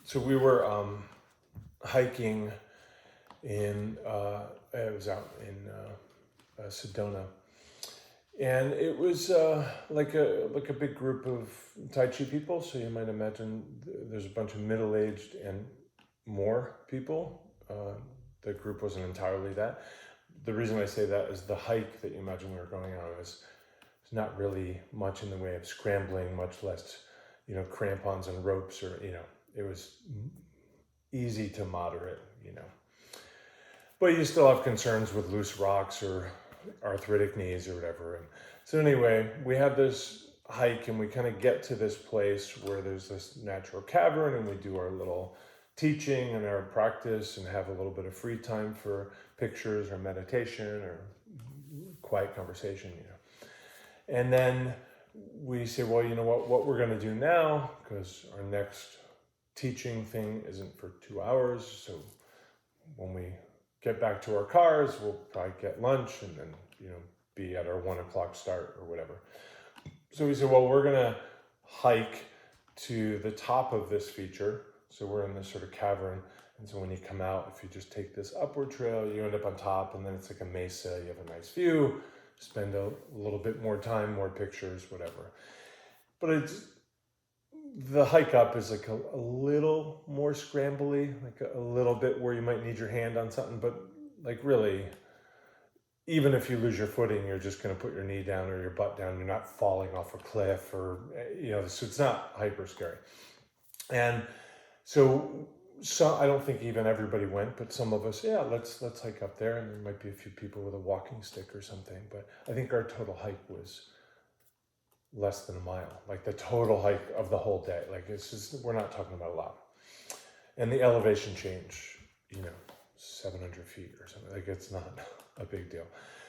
So we were hiking it was out in Sedona, and it was like a big group of Tai Chi people. So you might imagine there's a bunch of middle-aged and more people. The group wasn't entirely that. The reason I say that is the hike that you imagine we were going on is not really much in the way of scrambling, much less, crampons and ropes, or, it was easy to moderate, But you still have concerns with loose rocks or arthritic knees or whatever. And so anyway, we have this hike and we kind of get to this place where there's this natural cavern, and we do our little teaching and our practice and have a little bit of free time for pictures or meditation or quiet conversation, And then we say, well, you know what we're going to do now, because our next teaching thing isn't for 2 hours. So when we get back to our cars, we'll probably get lunch and then, be at our 1:00 start or whatever. So we said, well, we're going to hike to the top of this feature. So we're in this sort of cavern. And so when you come out, if you just take this upward trail, you end up on top, and then it's like a mesa. You have a nice view, spend a little bit more time, more pictures, whatever. But the hike up is like a little more scrambly, like a little bit where you might need your hand on something, but like really, even if you lose your footing, you're just going to put your knee down or your butt down. You're not falling off a cliff or, so it's not hyper scary. And so I don't think even everybody went, but some of us, let's hike up there. And there might be a few people with a walking stick or something. But I think our total hike was less than a mile, like the total hike of the whole day. Like we're not talking about a lot. And the elevation change, 700 feet or something. Like it's not a big deal.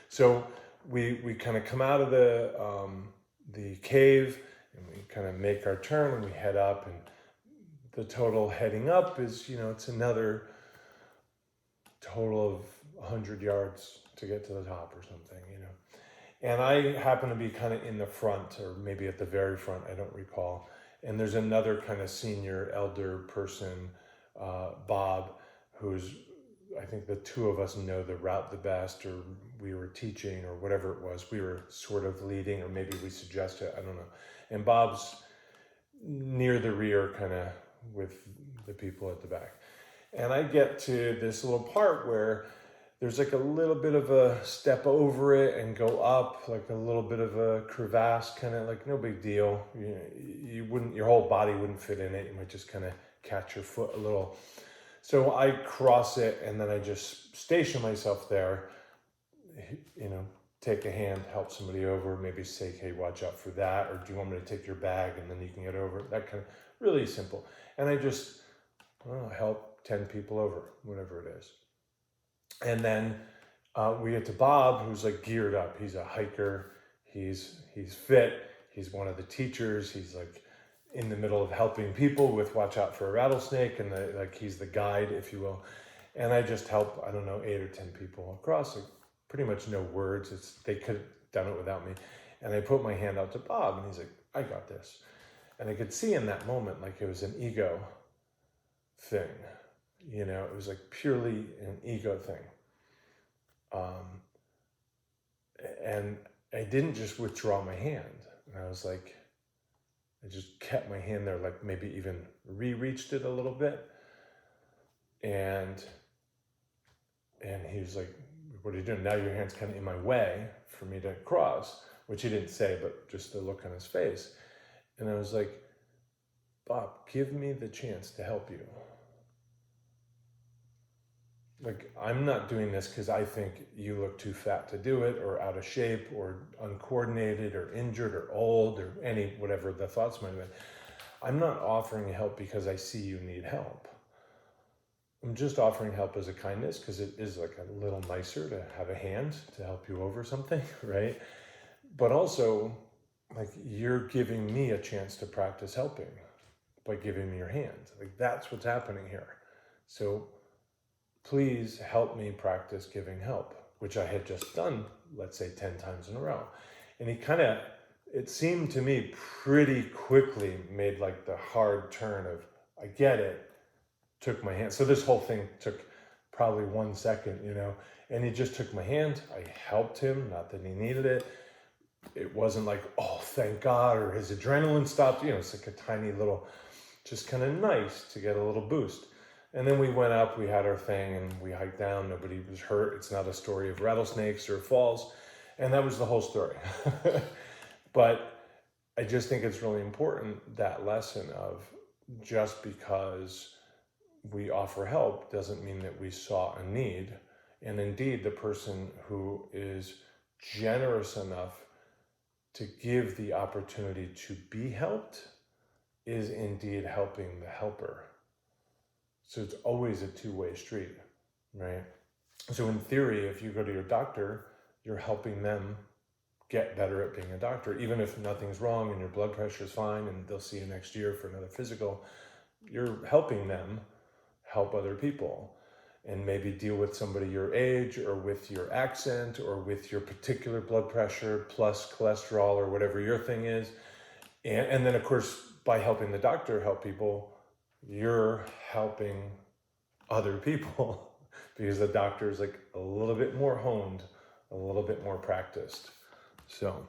So we kind of come out of the cave and we kind of make our turn and we head up, and the total heading up is, it's another total of 100 yards to get to the top or something, And I happen to be kind of in the front, or maybe at the very front, I don't recall. And there's another kind of senior elder person, Bob, who's, I think the two of us know the route the best, or we were teaching or whatever it was. We were sort of leading, or maybe we suggested, I don't know. And Bob's near the rear, kind of with the people at the back. And I get to this little part where there's like a little bit of a step over it and go up, like a little bit of a crevasse, kind of like no big deal. Your whole body wouldn't fit in it. You might just kind of catch your foot a little. So I cross it, and then I just station myself there, take a hand, help somebody over, maybe say, hey, watch out for that, or do you want me to take your bag and then you can get over? That kind of really simple. And I just help 10 people over, whatever it is. And then we get to Bob, who's like geared up. He's a hiker. He's fit. He's one of the teachers. He's like in the middle of helping people with watch out for a rattlesnake, and he's the guide, if you will. And I just help, 8 or 10 people across. Like, pretty much no words. They could have done it without me. And I put my hand out to Bob, and he's like, I got this. And I could see in that moment, like it was an ego thing. It was like purely an ego thing. And I didn't just withdraw my hand. And I was like, I just kept my hand there, like maybe even reached it a little bit. And he was like, what are you doing? Now your hand's kind of in my way for me to cross, which he didn't say, but just the look on his face. And I was like, Bob, give me the chance to help you. Like, I'm not doing this because I think you look too fat to do it, or out of shape, or uncoordinated, or injured, or old, or whatever the thoughts might have been. I'm not offering help because I see you need help. I'm just offering help as a kindness, because it is like a little nicer to have a hand to help you over something, right? But also, like, you're giving me a chance to practice helping by giving me your hand. Like, that's what's happening here. So please help me practice giving help, which I had just done, let's say 10 times in a row. And he it seemed to me pretty quickly made like the hard turn of, I get it. took my hand. So this whole thing took probably 1 second, and he just took my hand. I helped him, not that he needed it. It wasn't like, oh, thank God, or his adrenaline stopped. It's like a tiny little, just kind of nice to get a little boost. And then we went up, we had our thing, and we hiked down. Nobody was hurt. It's not a story of rattlesnakes or falls. And that was the whole story. But I just think it's really important, that lesson of just because we offer help doesn't mean that we saw a need. And indeed, the person who is generous enough to give the opportunity to be helped is indeed helping the helper. So it's always a two-way street, right? So in theory, if you go to your doctor, you're helping them get better at being a doctor. Even if nothing's wrong and your blood pressure is fine and they'll see you next year for another physical, you're helping them help other people and maybe deal with somebody your age or with your accent or with your particular blood pressure plus cholesterol or whatever your thing is. And then, of course, by helping the doctor help people, you're helping other people because the doctor is like a little bit more honed, a little bit more practiced. So